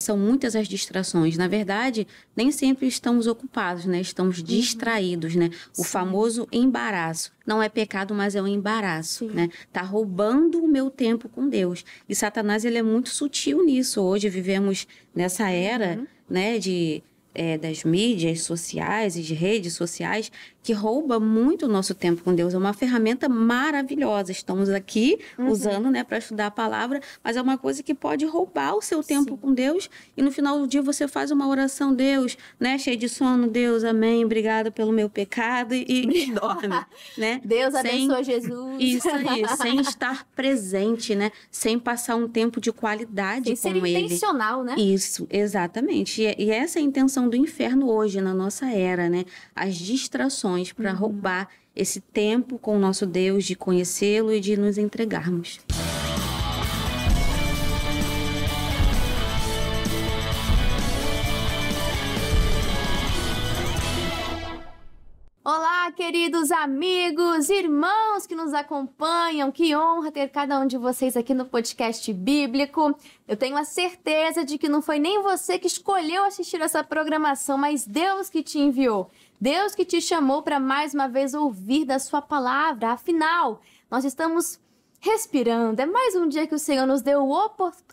são muitas as distrações. Na verdade, nem sempre estamos ocupados, né? Estamos distraídos, né? O famoso embaraço. Não é pecado, mas é um embaraço, né? Tá roubando o meu tempo com Deus. E Satanás, ele é muito sutil nisso. Hoje vivemos nessa era, né, das mídias sociais e de redes sociais, que rouba muito o nosso tempo com Deus. É uma ferramenta maravilhosa. Estamos aqui usando, né, para estudar a palavra, mas é uma coisa que pode roubar o seu tempo com Deus, e no final do dia você faz uma oração, Deus, né, cheio de sono, Deus, amém, obrigado pelo meu pecado, e dorme, né? Deus abençoe Jesus. Isso aí, sem estar presente, né? Sem passar um tempo de qualidade com ele. Sem ser intencional, né? Isso, exatamente. E essa é a intenção do inferno hoje, na nossa era, né? As distrações para roubar esse tempo com o nosso Deus, de conhecê-lo e de nos entregarmos. Olá, queridos amigos, irmãos que nos acompanham, que honra ter cada um de vocês aqui no podcast bíblico. Eu tenho a certeza de que não foi nem você que escolheu assistir essa programação, mas Deus que te enviou. Deus que te chamou para mais uma vez ouvir da sua palavra. Afinal, nós estamos respirando. É mais um dia que o Senhor nos deu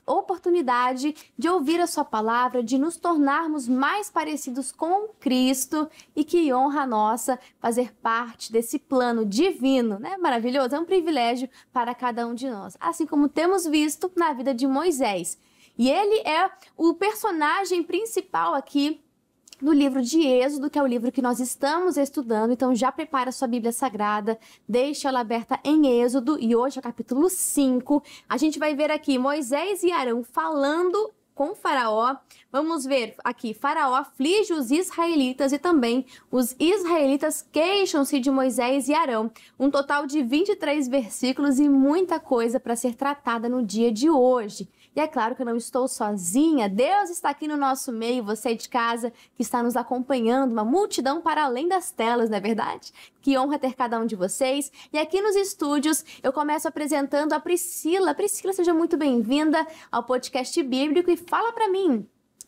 oportunidade de ouvir a sua palavra, de nos tornarmos mais parecidos com Cristo, e que honra nossa fazer parte desse plano divino, né? Maravilhoso, é um privilégio para cada um de nós. Assim como temos visto na vida de Moisés. E ele é o personagem principal aqui no livro de Êxodo, que é o livro que nós estamos estudando. Então já prepara sua Bíblia Sagrada, deixa ela aberta em Êxodo, e hoje é o capítulo 5. A gente vai ver aqui Moisés e Arão falando com Faraó. Vamos ver aqui, Faraó aflige os israelitas e também os israelitas queixam-se de Moisés e Arão. Um total de 23 versículos e muita coisa para ser tratada no dia de hoje. E é claro que eu não estou sozinha, Deus está aqui no nosso meio, você de casa que está nos acompanhando, uma multidão para além das telas, não é verdade? Que honra ter cada um de vocês. E aqui nos estúdios eu começo apresentando a Priscila. Priscila, seja muito bem-vinda ao podcast bíblico e fala para mim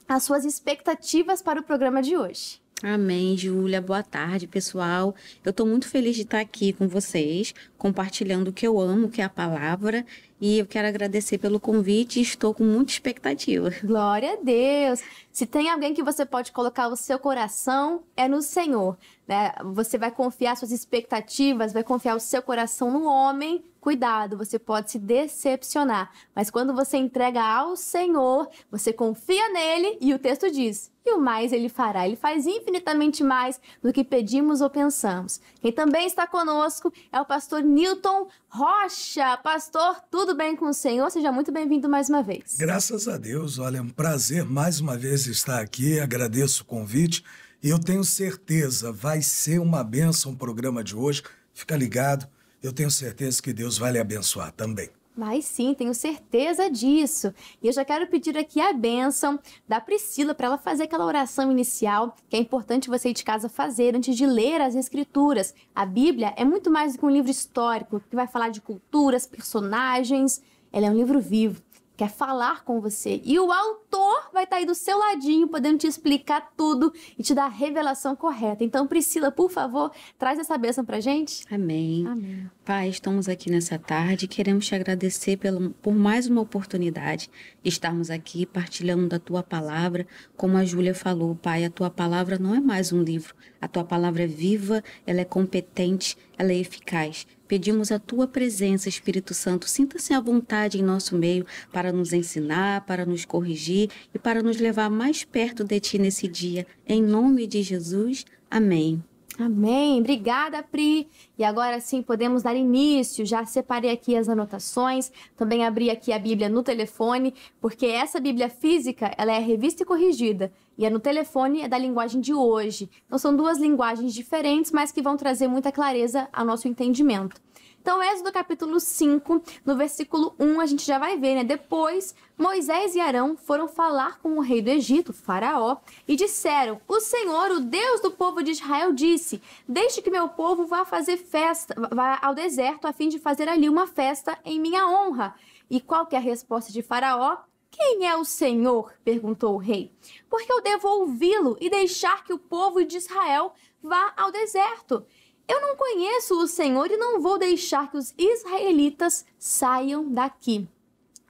as suas expectativas para o programa de hoje. Amém, Júlia. Boa tarde, pessoal. Eu estou muito feliz de estar aqui com vocês, compartilhando o que eu amo, que é a palavra. E eu quero agradecer pelo convite e estou com muita expectativa. Glória a Deus! Se tem alguém que você pode colocar o seu coração, é no Senhor, né? Você vai confiar suas expectativas, vai confiar o seu coração no homem. Cuidado, você pode se decepcionar. Mas quando você entrega ao Senhor, você confia nele e o texto diz: e o mais ele fará. Ele faz infinitamente mais do que pedimos ou pensamos. Quem também está conosco é o pastor Newton Rocha. Pastor, tudo bem com o Senhor? Seja muito bem-vindo mais uma vez. Graças a Deus. Olha, é um prazer mais uma vez estar aqui. Agradeço o convite e eu tenho certeza, vai ser uma bênção o programa de hoje. Fica ligado. Eu tenho certeza que Deus vai lhe abençoar também. Mas sim, tenho certeza disso. E eu já quero pedir aqui a bênção da Priscila para ela fazer aquela oração inicial que é importante você ir de casa fazer antes de ler as Escrituras. A Bíblia é muito mais do que um livro histórico que vai falar de culturas, personagens. Ela é um livro vivo, quer falar com você. E o autor vai estar aí do seu ladinho, podendo te explicar tudo e te dar a revelação correta. Então, Priscila, por favor, traz essa bênção pra gente. Amém. Amém. Pai, estamos aqui nessa tarde, queremos te agradecer por mais uma oportunidade de estarmos aqui partilhando da Tua Palavra. Como a Júlia falou, Pai, a Tua Palavra não é mais um livro. A Tua Palavra é viva, ela é competente, ela é eficaz. Pedimos a Tua presença, Espírito Santo, sinta-se à vontade em nosso meio para nos ensinar, para nos corrigir e para nos levar mais perto de Ti nesse dia. Em nome de Jesus, amém. Amém. Obrigada, Pri. E agora sim podemos dar início. Já separei aqui as anotações. Também abri aqui a Bíblia no telefone, porque essa Bíblia física, ela é revista e corrigida. E a no telefone é da linguagem de hoje. Então são duas linguagens diferentes, mas que vão trazer muita clareza ao nosso entendimento. Então, Êxodo capítulo 5, no versículo 1, a gente já vai ver, né? Depois, Moisés e Arão foram falar com o rei do Egito, Faraó, e disseram: o Senhor, o Deus do povo de Israel, disse: deixe que meu povo vá fazer festa, vá ao deserto a fim de fazer ali uma festa em minha honra. E qual que é a resposta de Faraó? Quem é o Senhor? Perguntou o rei. Porque eu devo ouvi-lo e deixar que o povo de Israel vá ao deserto. Eu não conheço o Senhor e não vou deixar que os israelitas saiam daqui.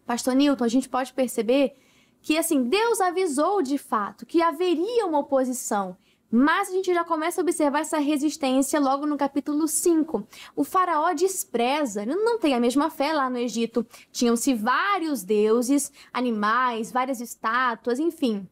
Pastor Newton, a gente pode perceber que assim, Deus avisou de fato que haveria uma oposição. Mas a gente já começa a observar essa resistência logo no capítulo 5. O faraó despreza, ele não tem a mesma fé lá no Egito. Tinham-se vários deuses, animais, várias estátuas, enfim.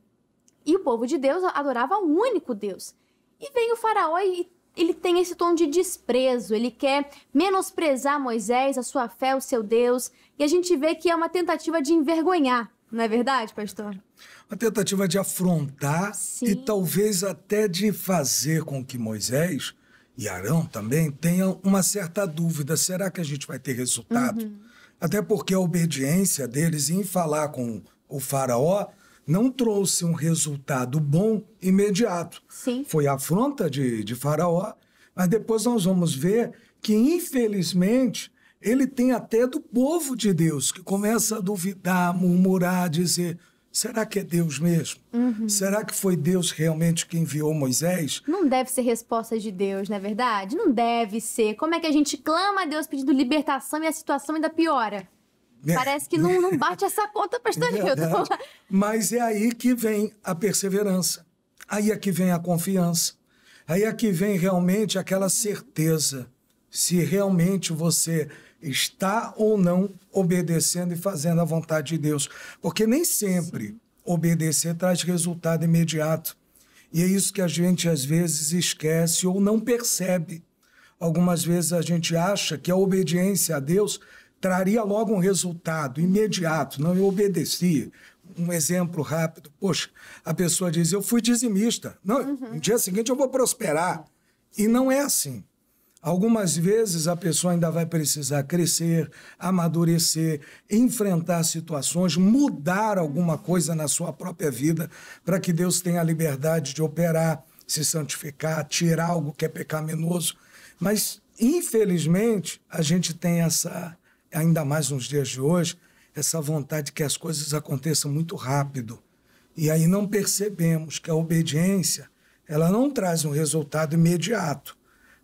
E o povo de Deus adorava um único Deus. E vem o faraó e ele tem esse tom de desprezo, ele quer menosprezar Moisés, a sua fé, o seu Deus. E a gente vê que é uma tentativa de envergonhar. Não é verdade, pastor? Uma tentativa de afrontar Sim. e talvez até de fazer com que Moisés e Arão também tenham uma certa dúvida. Será que a gente vai ter resultado? Até porque a obediência deles em falar com o faraó não trouxe um resultado bom imediato. Sim. Foi a afronta de faraó, mas depois nós vamos ver que, infelizmente, ele tem até do povo de Deus que começa a duvidar, murmurar, dizer, será que é Deus mesmo? Será que foi Deus realmente que enviou Moisés? Não deve ser resposta de Deus, não é verdade? Não deve ser. Como é que a gente clama a Deus pedindo libertação e a situação ainda piora? Parece que não bate essa conta, pastor Newton. Mas é aí que vem a perseverança. Aí é que vem a confiança. Aí é que vem realmente aquela certeza se realmente você está ou não obedecendo e fazendo a vontade de Deus. Porque nem sempre obedecer traz resultado imediato. E é isso que a gente às vezes esquece ou não percebe. Algumas vezes a gente acha que a obediência a Deus traria logo um resultado imediato. Não, eu obedeci. Um exemplo rápido. Poxa, a pessoa diz, eu fui dizimista. Não, no dia seguinte eu vou prosperar. E não é assim. Algumas vezes a pessoa ainda vai precisar crescer, amadurecer, enfrentar situações, mudar alguma coisa na sua própria vida para que Deus tenha a liberdade de operar, se santificar, tirar algo que é pecaminoso. Mas, infelizmente, a gente tem essa, ainda mais nos dias de hoje, essa vontade que as coisas aconteçam muito rápido. E aí não percebemos que a obediência, ela não traz um resultado imediato,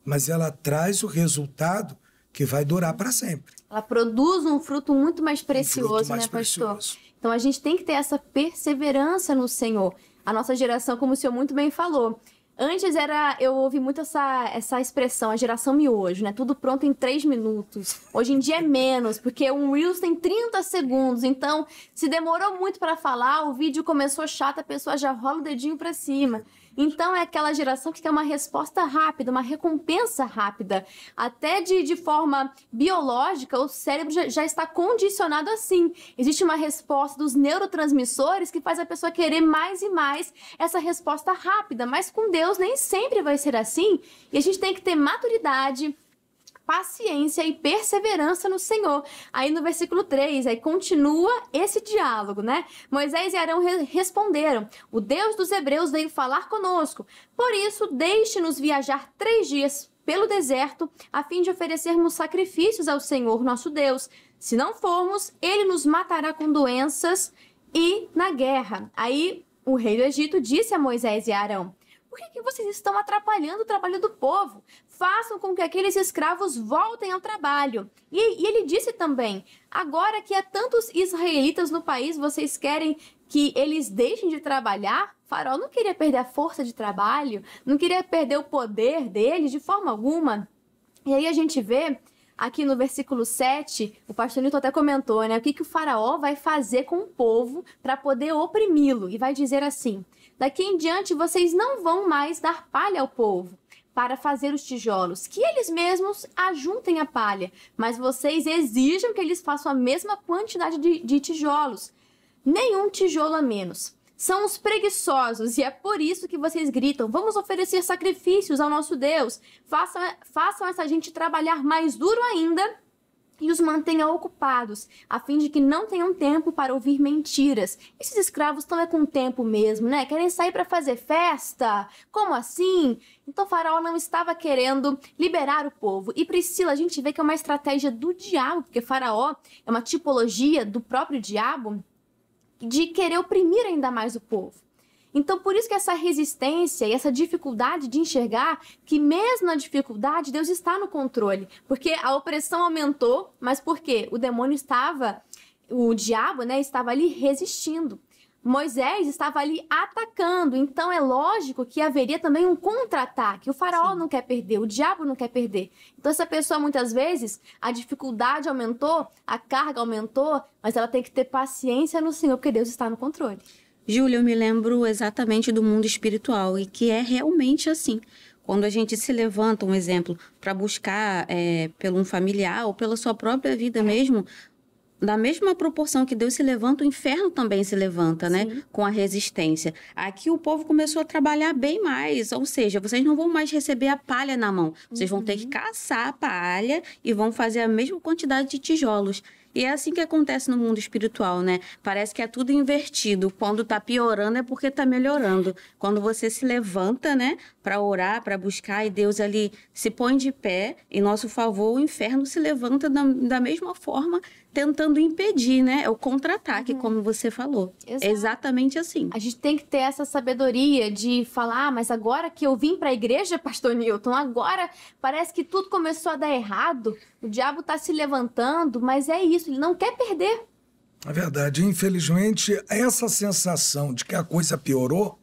mas ela traz o resultado que vai durar para sempre. Ela produz um fruto muito mais precioso, né, pastor? Precioso. Então a gente tem que ter essa perseverança no Senhor. A nossa geração, como o senhor muito bem falou, antes eu ouvi muito essa expressão, a geração miojo, né? Tudo pronto em 3 minutos. Hoje em dia é menos, porque um Reels tem 30 segundos. Então, se demorou muito para falar, o vídeo começou chato, a pessoa já rola o dedinho para cima. Então, é aquela geração que quer uma resposta rápida, uma recompensa rápida. Até de forma biológica, o cérebro já está condicionado assim. Existe uma resposta dos neurotransmissores que faz a pessoa querer mais e mais essa resposta rápida. Mas com Deus nem sempre vai ser assim. E a gente tem que ter maturidade, paciência e perseverança no Senhor. Aí no versículo 3, aí continua esse diálogo, né? Moisés e Arão responderam, o Deus dos hebreus veio falar conosco, por isso deixe-nos viajar 3 dias pelo deserto, a fim de oferecermos sacrifícios ao Senhor nosso Deus. Se não formos, ele nos matará com doenças e na guerra. Aí o rei do Egito disse a Moisés e a Arão, por que vocês estão atrapalhando o trabalho do povo? Façam com que aqueles escravos voltem ao trabalho. E ele disse também, agora que há tantos israelitas no país, vocês querem que eles deixem de trabalhar? O faraó não queria perder a força de trabalho, não queria perder o poder dele de forma alguma. E aí a gente vê, aqui no versículo 7, o pastor Newton até comentou, né? O que o faraó vai fazer com o povo para poder oprimi-lo. E vai dizer assim, daqui em diante vocês não vão mais dar palha ao povo para fazer os tijolos, que eles mesmos ajuntem a palha, mas vocês exijam que eles façam a mesma quantidade de tijolos, nenhum tijolo a menos. São os preguiçosos e é por isso que vocês gritam, vamos oferecer sacrifícios ao nosso Deus, façam essa gente trabalhar mais duro ainda e os mantenham ocupados, a fim de que não tenham tempo para ouvir mentiras. Esses escravos estão com tempo mesmo, né? Querem sair para fazer festa? Como assim? Então o faraó não estava querendo liberar o povo. E Priscila, a gente vê que é uma estratégia do diabo, porque faraó é uma tipologia do próprio diabo. de querer oprimir ainda mais o povo. Então, por isso que essa resistência e essa dificuldade de enxergar que mesmo na dificuldade, Deus está no controle. Porque a opressão aumentou, mas por quê? O diabo, né, estava ali resistindo. Moisés estava ali atacando, então é lógico que haveria também um contra-ataque. O faraó não quer perder, o diabo não quer perder. Então essa pessoa, muitas vezes, a dificuldade aumentou, a carga aumentou, mas ela tem que ter paciência no Senhor, porque Deus está no controle. Júlia, eu me lembro exatamente do mundo espiritual e que é realmente assim. Quando a gente se levanta, um exemplo, para buscar pelo um familiar ou pela sua própria vida mesmo, da mesma proporção que Deus se levanta, o inferno também se levanta, né? Sim. Com a resistência. Aqui o povo começou a trabalhar bem mais, ou seja, vocês não vão mais receber a palha na mão. Vocês vão ter que caçar a palha e vão fazer a mesma quantidade de tijolos. E é assim que acontece no mundo espiritual, né? Parece que é tudo invertido. Quando tá piorando é porque tá melhorando. Quando você se levanta, né, para orar, para buscar, e Deus ali se põe de pé em nosso favor, o inferno se levanta da mesma forma, tentando impedir, né? É o contra-ataque, como você falou. Exato. É exatamente assim. A gente tem que ter essa sabedoria de falar, mas agora que eu vim para a igreja, pastor Newton, agora parece que tudo começou a dar errado, o diabo está se levantando, mas é isso, ele não quer perder. É verdade. Infelizmente, essa sensação de que a coisa piorou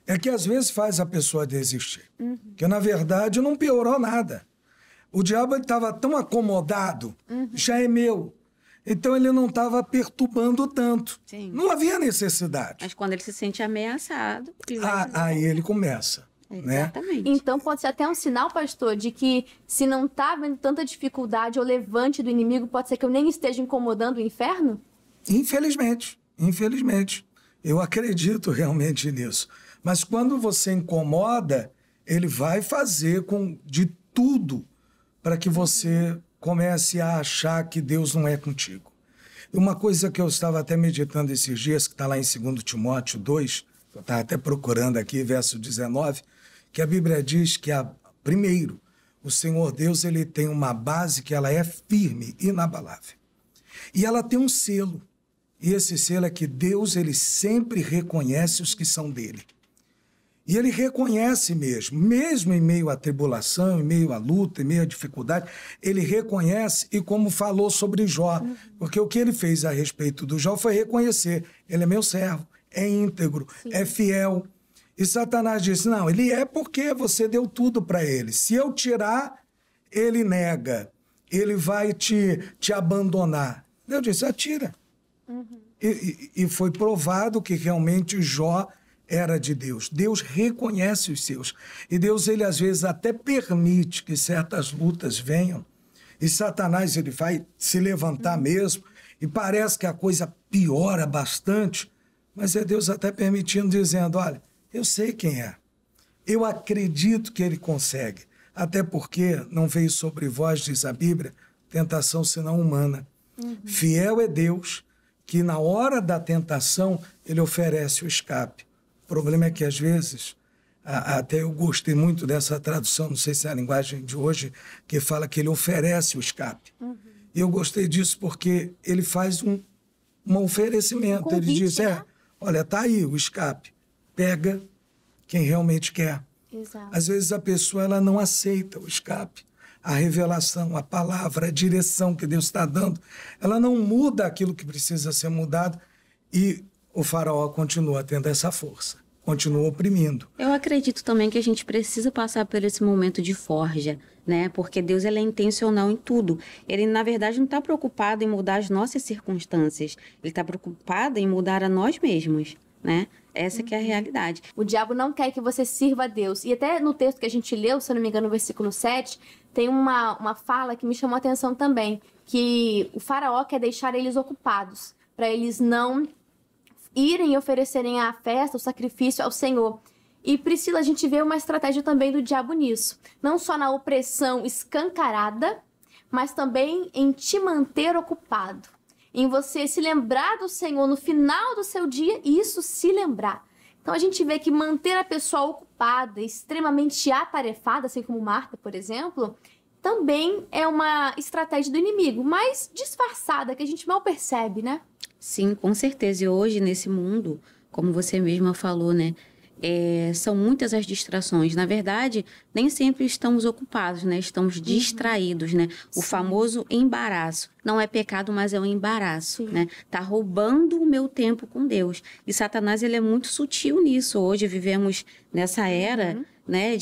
é que às vezes faz a pessoa desistir. Porque, na verdade, não piorou nada. O diabo estava tão acomodado, já é meu. Então, ele não estava perturbando tanto. Sim. Não havia necessidade. Mas quando ele se sente ameaçado... Aí ele começa, né? Exatamente. Então pode ser até um sinal, pastor, de que se não está havendo tanta dificuldade ou levante do inimigo, pode ser que eu nem esteja incomodando o inferno? Infelizmente. Eu acredito realmente nisso. Mas quando você incomoda, ele vai fazer de tudo para que você comece a achar que Deus não é contigo. E uma coisa que eu estava até meditando esses dias, que está lá em 2 Timóteo 2, eu estava até procurando aqui, verso 19, que a Bíblia diz que, primeiro, o Senhor Deus ele tem uma base que ela é firme, inabalável. E ela tem um selo. E esse selo é que Deus ele sempre reconhece os que são dele. E ele reconhece mesmo em meio à tribulação, em meio à luta, em meio à dificuldade, ele reconhece e como falou sobre Jó, porque o que ele fez a respeito do Jó foi reconhecer, ele é meu servo, é íntegro, é fiel. E Satanás disse, não, ele é porque você deu tudo para ele. Se eu tirar, ele nega, ele vai te abandonar. Deus disse, atira. E foi provado que realmente Jó era de Deus. Deus reconhece os seus. E Deus, ele às vezes até permite que certas lutas venham. E Satanás, ele vai se levantar mesmo. E parece que a coisa piora bastante. Mas é Deus até permitindo, dizendo, olha, eu sei quem é. Eu acredito que ele consegue. Até porque não veio sobre vós, diz a Bíblia, tentação senão humana. Fiel é Deus, que na hora da tentação, ele oferece o escape. O problema é que, às vezes, até eu gostei muito dessa tradução, não sei se é a linguagem de hoje, que fala que ele oferece o escape. E eu gostei disso porque ele faz um oferecimento. Convite, ele diz, né? olha, tá aí o escape. Pega quem realmente quer. Exato. Às vezes a pessoa ela não aceita o escape. A revelação, a palavra, a direção que Deus está dando, ela não muda aquilo que precisa ser mudado e o faraó continua tendo essa força, continua oprimindo. Eu acredito também que a gente precisa passar por esse momento de forja, né? Porque Deus ele é intencional em tudo. Ele, na verdade, não está preocupado em mudar as nossas circunstâncias. Ele está preocupado em mudar a nós mesmos, né? Essa que é a realidade. O diabo não quer que você sirva a Deus. E até no texto que a gente leu, se eu não me engano, no versículo 7, tem uma fala que me chamou a atenção também, que o faraó quer deixar eles ocupados, para eles não irem e oferecerem a festa, o sacrifício ao Senhor. E, Priscila, a gente vê uma estratégia também do diabo nisso. Não só na opressão escancarada, mas também em te manter ocupado. Em você se lembrar do Senhor no final do seu dia e isso se lembrar. Então, a gente vê que manter a pessoa ocupada, extremamente atarefada, assim como Marta, por exemplo, também é uma estratégia do inimigo, mas disfarçada, que a gente mal percebe, né? Sim, com certeza. E hoje, nesse mundo, como você mesma falou, né? São muitas as distrações. Na verdade, nem sempre estamos ocupados, né? Estamos distraídos, né? O famoso embaraço. Não é pecado, mas é um embaraço, né? Tá roubando o meu tempo com Deus. E Satanás, ele é muito sutil nisso. Hoje vivemos nessa era, né?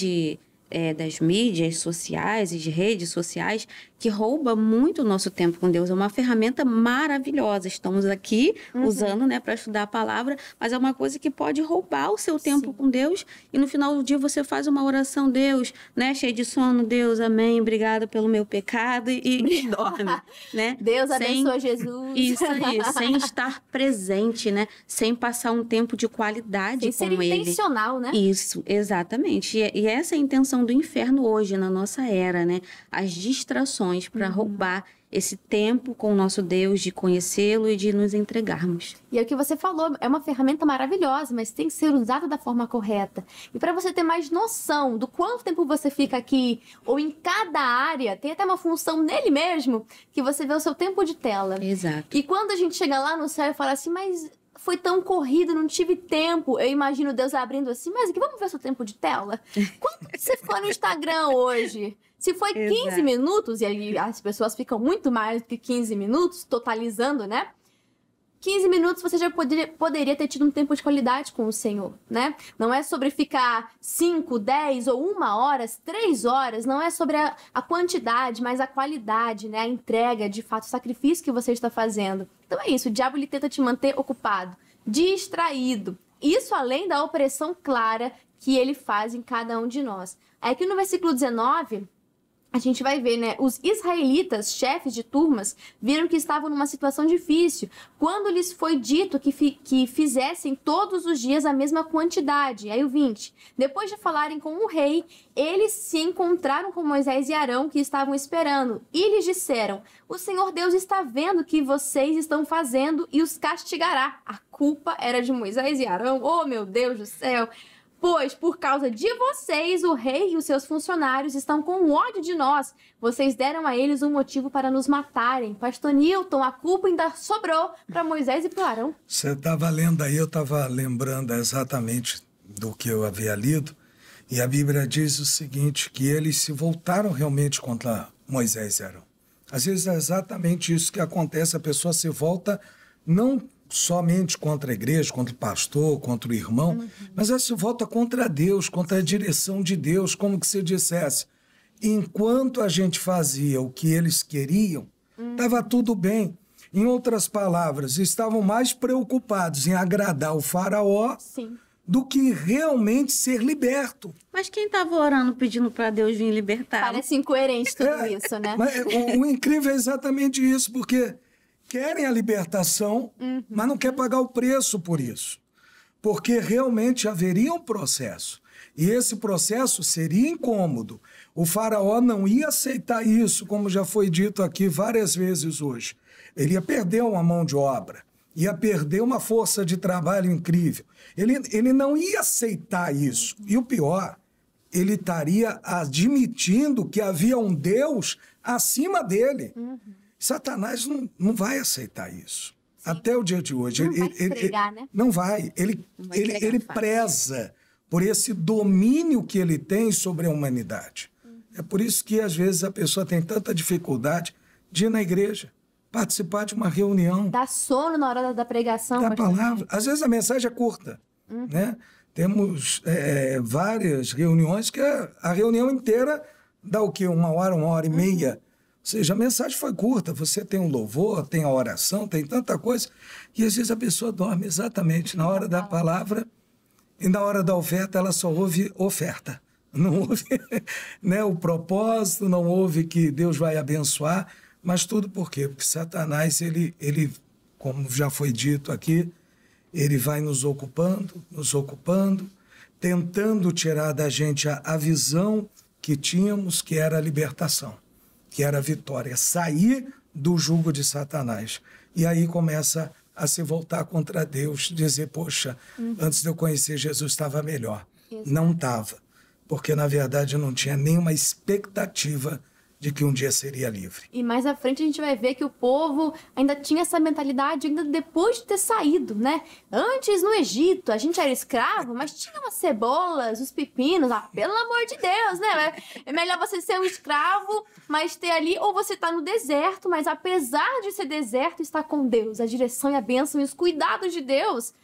Das mídias sociais e de redes sociais, que rouba muito o nosso tempo com Deus. É uma ferramenta maravilhosa. Estamos aqui usando, né, para estudar a palavra, mas é uma coisa que pode roubar o seu tempo com Deus, e no final do dia você faz uma oração, Deus, né, cheio de sono, Deus, amém, obrigado pelo meu pecado, e dorme, né? Deus abençoe Jesus. Isso aí, sem estar presente, né? Sem passar um tempo de qualidade com ele. Sem ser intencional, né? Isso, exatamente. E essa é a intenção do inferno hoje, na nossa era, né? As distrações para roubar esse tempo com o nosso Deus, de conhecê-lo e de nos entregarmos. E é o que você falou, é uma ferramenta maravilhosa, mas tem que ser usada da forma correta. E para você ter mais noção do quanto tempo você fica aqui, ou em cada área, tem até uma função nele mesmo, que você vê o seu tempo de tela. Exato. E quando a gente chega lá no céu e fala assim, mas foi tão corrido, não tive tempo. Eu imagino Deus abrindo assim, mas aqui, vamos ver o seu tempo de tela? Quanto você ficou no Instagram hoje? Se foi 15 minutos, e aí as pessoas ficam muito mais do que 15 minutos, totalizando, né? 15 minutos você já poderia ter tido um tempo de qualidade com o Senhor, né? Não é sobre ficar 5, 10 ou 1 hora, 3 horas, não é sobre a quantidade, mas a qualidade, né? A entrega, de fato, o sacrifício que você está fazendo. Então é isso, o diabo ele tenta te manter ocupado, distraído. Isso além da opressão clara que ele faz em cada um de nós. Aí aqui no versículo 19... a gente vai ver, né? Os israelitas, chefes de turmas, viram que estavam numa situação difícil quando lhes foi dito que fizessem todos os dias a mesma quantidade. Aí o 20. Depois de falarem com o rei, eles se encontraram com Moisés e Arão, que estavam esperando, e lhes disseram: o Senhor Deus está vendo o que vocês estão fazendo e os castigará. A culpa era de Moisés e Arão. Oh, meu Deus do céu! Pois, por causa de vocês, o rei e os seus funcionários estão com ódio de nós. Vocês deram a eles um motivo para nos matarem. Pastor Newton, a culpa ainda sobrou para Moisés e para Arão. Você estava lendo aí, eu estava lembrando exatamente do que eu havia lido. E a Bíblia diz o seguinte, que eles se voltaram realmente contra Moisés e Arão. Às vezes é exatamente isso que acontece, a pessoa se volta não somente contra a igreja, contra o pastor, contra o irmão, mas ela se volta contra Deus, contra a direção de Deus, como que se dissesse, enquanto a gente fazia o que eles queriam, estava tudo bem. Em outras palavras, estavam mais preocupados em agradar o faraó do que realmente ser liberto. Mas quem estava orando, pedindo para Deus vir libertar? Parece incoerente tudo isso, né? Mas o incrível é exatamente isso, porque querem a libertação, mas não quer pagar o preço por isso. Porque realmente haveria um processo. E esse processo seria incômodo. O faraó não ia aceitar isso, como já foi dito aqui várias vezes hoje. Ele ia perder uma mão de obra, ia perder uma força de trabalho incrível. Ele não ia aceitar isso. E o pior, ele estaria admitindo que havia um Deus acima dele. Satanás não vai aceitar isso. Até o dia de hoje. Não vai entregar, né? Não vai. Ele preza por esse domínio que ele tem sobre a humanidade. É por isso que, às vezes, a pessoa tem tanta dificuldade de ir na igreja, participar de uma reunião. Dá sono na hora da pregação. Da palavra. Às vezes a mensagem é curta, né? Temos várias reuniões que a reunião inteira dá o quê? 1 hora e meia. Ou seja, a mensagem foi curta, você tem um louvor, tem a oração, tem tanta coisa, e às vezes a pessoa dorme exatamente na hora da palavra e na hora da oferta ela só ouve oferta. Não ouve né, o propósito, não ouve que Deus vai abençoar, mas tudo por quê? Porque Satanás, ele, como já foi dito aqui, ele vai nos ocupando, tentando tirar da gente a visão que tínhamos, que era a libertação, que era a vitória, sair do jugo de Satanás. E aí começa a se voltar contra Deus, dizer, poxa, antes de eu conhecer Jesus estava melhor. Exato. Não estava, porque na verdade eu não tinha nenhuma expectativa de que um dia seria livre. E mais à frente a gente vai ver que o povo ainda tinha essa mentalidade ainda depois de ter saído, né? Antes no Egito a gente era escravo, mas tinha umas cebolas, os pepinos, pelo amor de Deus, né? É melhor você ser um escravo, mas ter ali, ou você tá no deserto, mas apesar de ser deserto, está com Deus, a direção e a bênção e os cuidados de Deus.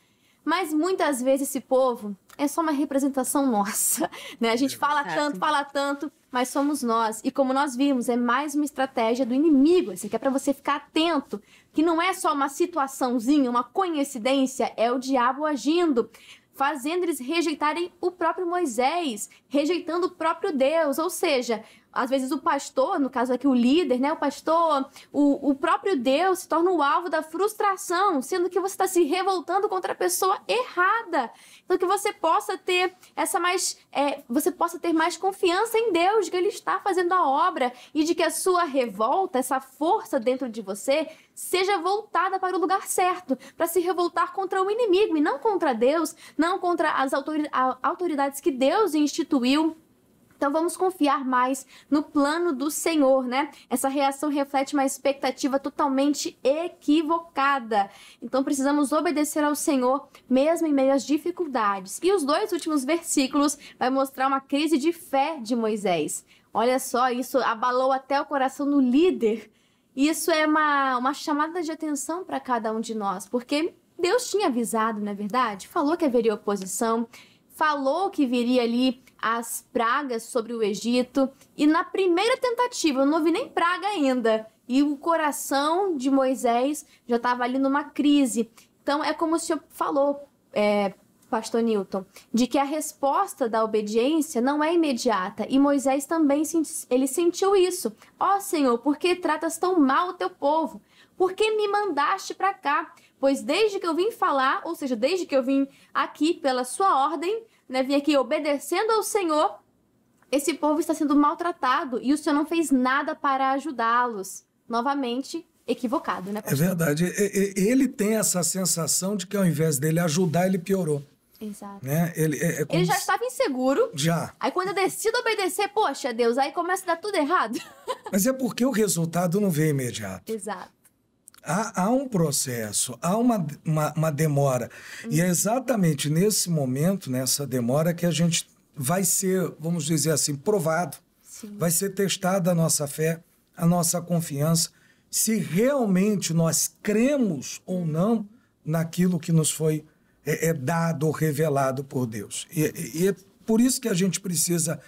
Mas muitas vezes esse povo é só uma representação nossa, né? A gente fala tanto, mas somos nós. E como nós vimos, é mais uma estratégia do inimigo. Isso aqui é para você ficar atento, que não é só uma situaçãozinha, uma coincidência, é o diabo agindo, fazendo eles rejeitarem o próprio Moisés, rejeitando o próprio Deus. Ou seja, às vezes o pastor, no caso aqui o líder, né? O pastor, o próprio Deus se torna o alvo da frustração, sendo que você está se revoltando contra a pessoa errada. Então que você possa ter você possa ter mais confiança em Deus, de que Ele está fazendo a obra e de que a sua revolta, essa força dentro de você, seja voltada para o lugar certo, para se revoltar contra o inimigo e não contra Deus, não contra as autoridades que Deus instituiu. Então vamos confiar mais no plano do Senhor, né? Essa reação reflete uma expectativa totalmente equivocada. Então precisamos obedecer ao Senhor mesmo em meio às dificuldades. E os 2 últimos versículos vai mostrar uma crise de fé de Moisés. Olha só, isso abalou até o coração do líder. Isso é uma chamada de atenção para cada um de nós, porque Deus tinha avisado, não é verdade? Falou que haveria oposição, falou que viria ali as pragas sobre o Egito, e na primeira tentativa, não houve nem praga ainda, e o coração de Moisés já estava ali numa crise. Então é como o senhor falou, pastor Newton, de que a resposta da obediência não é imediata, e Moisés também ele sentiu isso. Ó Senhor, por que tratas tão mal o teu povo? Por que me mandaste para cá? Pois desde que eu vim falar, ou seja, desde que eu vim aqui pela sua ordem, né, vim aqui obedecendo ao Senhor, esse povo está sendo maltratado e o Senhor não fez nada para ajudá-los. Novamente, equivocado, né, pastor? É verdade. Ele tem essa sensação de que ao invés dele ajudar, ele piorou. Exato. Né? Ele já estava inseguro. Já. Aí quando eu decido obedecer, poxa, Deus, aí começa a dar tudo errado. Mas é porque o resultado não veio imediato. Exato. Há um processo, há uma demora. E é exatamente nesse momento, nessa demora, que a gente vai ser, vamos dizer assim, provado. Sim. Vai ser testada a nossa fé, a nossa confiança, se realmente nós cremos ou não naquilo que nos foi dado ou revelado por Deus. E é por isso que a gente precisa,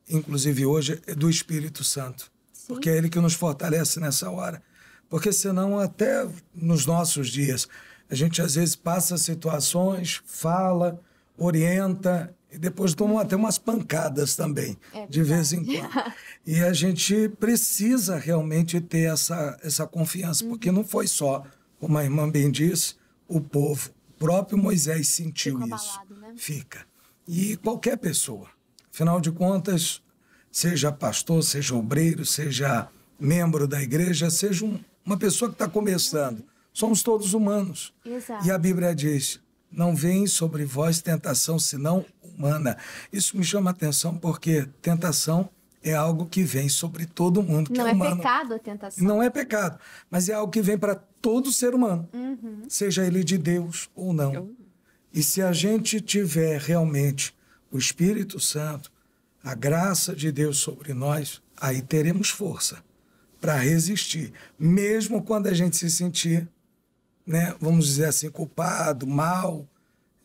inclusive hoje, do Espírito Santo. Sim. Porque é Ele que nos fortalece nessa hora. Porque senão até nos nossos dias a gente às vezes passa situações, fala, orienta e depois toma até umas pancadas também, de vez em quando. E a gente precisa realmente ter essa confiança, porque não foi só, como a irmã bem disse, o povo, o próprio Moisés sentiu isso. Abalado, né? Fica. E qualquer pessoa, afinal de contas, seja pastor, seja obreiro, seja membro da igreja, seja uma pessoa que está começando. Somos todos humanos. Exato. E a Bíblia diz, não vem sobre vós tentação senão humana. Isso me chama a atenção porque tentação é algo que vem sobre todo mundo. Não é humano. Pecado a tentação. Não é pecado, mas é algo que vem para todo ser humano, seja ele de Deus ou não. E se a gente tiver realmente o Espírito Santo, a graça de Deus sobre nós, aí teremos força para resistir, mesmo quando a gente se sentir, né, vamos dizer assim, culpado, mal,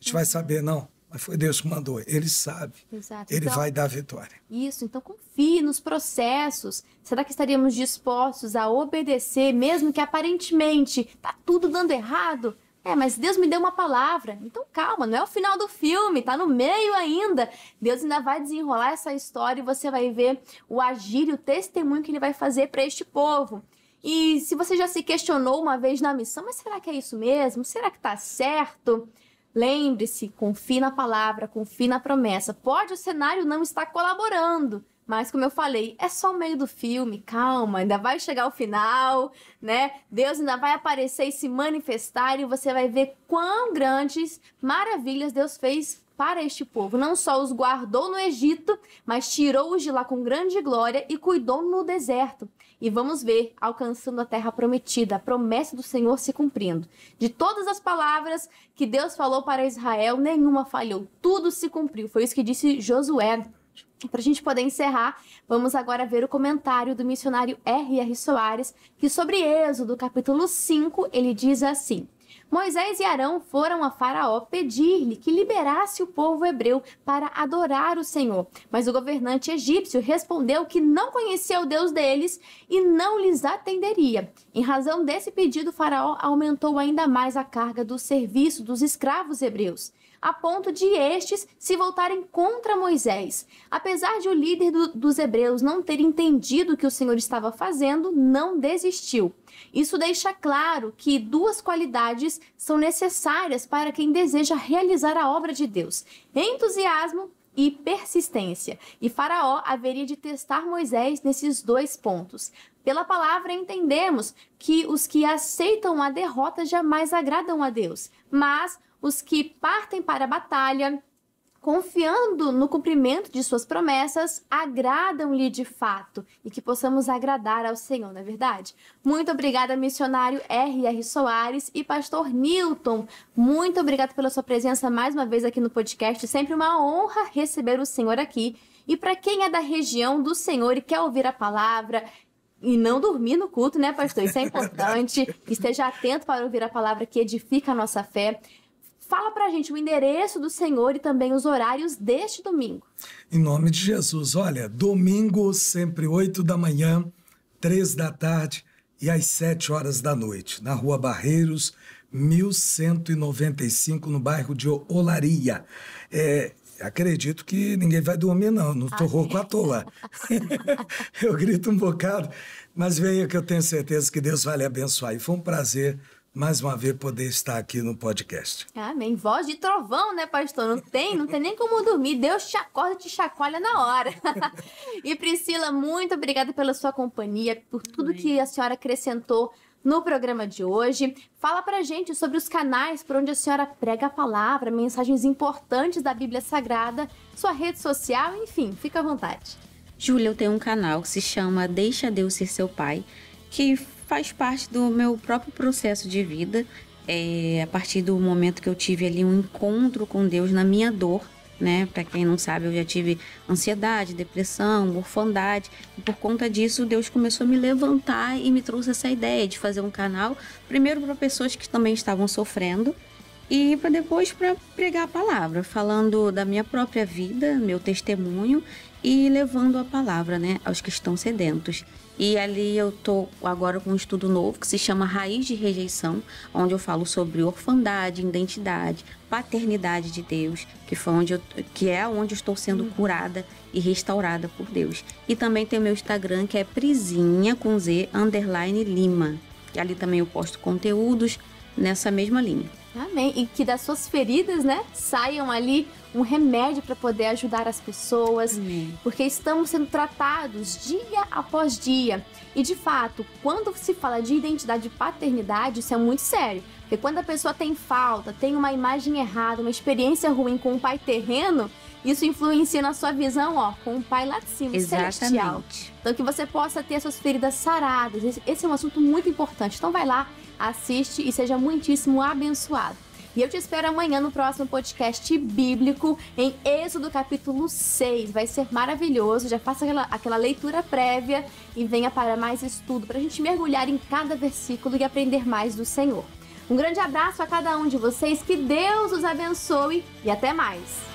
a gente vai saber, não, mas foi Deus que mandou, Ele sabe, Exato. Ele vai dar a vitória. Isso, então confie nos processos. Será que estaríamos dispostos a obedecer, mesmo que aparentemente tá tudo dando errado? Mas Deus me deu uma palavra, então calma, não é o final do filme, tá no meio ainda. Deus ainda vai desenrolar essa história e você vai ver o agir e o testemunho que Ele vai fazer para este povo. E se você já se questionou uma vez na missão, mas será que é isso mesmo? Será que tá certo? Lembre-se, confie na palavra, confie na promessa. Pode o cenário não estar colaborando, mas, como eu falei, é só o meio do filme, calma, ainda vai chegar o final, né? Deus ainda vai aparecer e se manifestar e você vai ver quão grandes maravilhas Deus fez para este povo. Não só os guardou no Egito, mas tirou-os de lá com grande glória e cuidou no deserto. E vamos ver, alcançando a terra prometida, a promessa do Senhor se cumprindo. De todas as palavras que Deus falou para Israel, nenhuma falhou. Tudo se cumpriu. Foi isso que disse Josué. Para a gente poder encerrar, vamos agora ver o comentário do missionário R.R. Soares, que sobre Êxodo, capítulo 5, ele diz assim: Moisés e Arão foram a Faraó pedir-lhe que liberasse o povo hebreu para adorar o Senhor. Mas o governante egípcio respondeu que não conhecia o Deus deles e não lhes atenderia. Em razão desse pedido, Faraó aumentou ainda mais a carga do serviço dos escravos hebreus, a ponto de estes se voltarem contra Moisés. Apesar de o líder dos hebreus não ter entendido o que o Senhor estava fazendo, não desistiu. Isso deixa claro que duas qualidades são necessárias para quem deseja realizar a obra de Deus: entusiasmo e persistência. E Faraó haveria de testar Moisés nesses dois pontos. Pela palavra entendemos que os que aceitam a derrota jamais agradam a Deus, mas os que partem para a batalha, confiando no cumprimento de suas promessas, agradam-lhe de fato, e que possamos agradar ao Senhor, não é verdade? Muito obrigada, missionário R.R. Soares e pastor Newton. Muito obrigada pela sua presença mais uma vez aqui no podcast. Sempre uma honra receber o Senhor aqui. E para quem é da região do Senhor e quer ouvir a palavra e não dormir no culto, né, pastor? Isso é importante. Esteja atento para ouvir a palavra que edifica a nossa fé. Fala pra gente o endereço do Senhor e também os horários deste domingo. Em nome de Jesus. Olha, domingo sempre 8 da manhã, 3 da tarde e às 7 horas da noite, na Rua Barreiros, 1195, no bairro de Olaria. Acredito que ninguém vai dormir, não tô rouco à toa. Eu grito um bocado, mas venha que eu tenho certeza que Deus vai lhe abençoar. E foi um prazer mais uma vez poder estar aqui no podcast. Amém. Voz de trovão, né, pastor? Não tem nem como dormir. Deus te acorda e te chacoalha na hora. E Priscila, muito obrigada pela sua companhia, por tudo que a senhora acrescentou no programa de hoje. Fala pra gente sobre os canais por onde a senhora prega a palavra, mensagens importantes da Bíblia Sagrada, sua rede social, enfim, fica à vontade. Júlia, eu tenho um canal que se chama Deixa Deus Ser Seu Pai, que faz parte do meu próprio processo de vida. A partir do momento que eu tive ali um encontro com Deus na minha dor, né? Para quem não sabe, eu já tive ansiedade, depressão, orfandade. E por conta disso, Deus começou a me levantar e me trouxe essa ideia de fazer um canal, primeiro para pessoas que também estavam sofrendo, e para depois para pregar a palavra, falando da minha própria vida, meu testemunho, e levando a palavra, né, aos que estão sedentos. E ali eu tô agora com um estudo novo que se chama Raiz de Rejeição, onde eu falo sobre orfandade, identidade, paternidade de Deus, que é onde eu estou sendo curada e restaurada por Deus. E também tem o meu Instagram, que é Prisinha com Z _Lima. E ali também eu posto conteúdos nessa mesma linha. Amém. E que das suas feridas, né, saiam ali um remédio para poder ajudar as pessoas. Amém. Porque estamos sendo tratados dia após dia. E, de fato, quando se fala de identidade e paternidade, isso é muito sério. Porque quando a pessoa tem falta, tem uma imagem errada, uma experiência ruim com o pai terreno, isso influencia na sua visão, com o pai lá de cima, celestial. Então, que você possa ter as suas feridas saradas. Esse é um assunto muito importante. Então, vai lá, assiste e seja muitíssimo abençoado. E eu te espero amanhã no próximo podcast bíblico, em Êxodo capítulo 6. Vai ser maravilhoso. Já faça aquela leitura prévia e venha para mais estudo, para a gente mergulhar em cada versículo e aprender mais do Senhor. Um grande abraço a cada um de vocês. Que Deus os abençoe e até mais.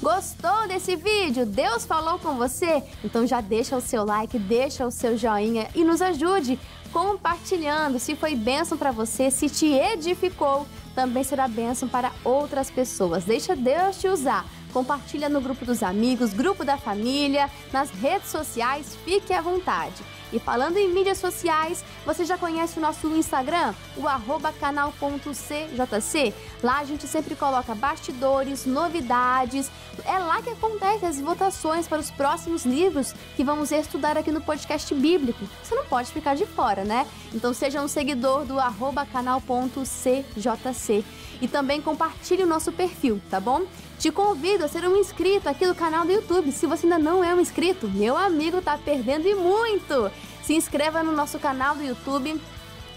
Gostou desse vídeo? Deus falou com você? Então já deixa o seu like, deixa o seu joinha e nos ajude compartilhando. Se foi bênção para você, se te edificou, também será bênção para outras pessoas. Deixa Deus te usar. Compartilha no grupo dos amigos, grupo da família, nas redes sociais, fique à vontade. E falando em mídias sociais, você já conhece o nosso Instagram? O @canal.cjc. Lá a gente sempre coloca bastidores, novidades. É lá que acontecem as votações para os próximos livros que vamos estudar aqui no podcast bíblico. Você não pode ficar de fora, né? Então seja um seguidor do @canal.cjc. E também compartilhe o nosso perfil, tá bom? Te convido a ser um inscrito aqui do canal do YouTube. Se você ainda não é um inscrito, meu amigo, tá perdendo e muito! Se inscreva no nosso canal do YouTube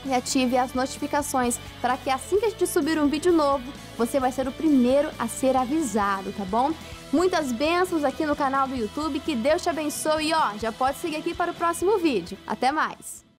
e ative as notificações para que assim que a gente subir um vídeo novo, você vai ser o primeiro a ser avisado, tá bom? Muitas bênçãos aqui no canal do YouTube, que Deus te abençoe e já pode seguir aqui para o próximo vídeo. Até mais!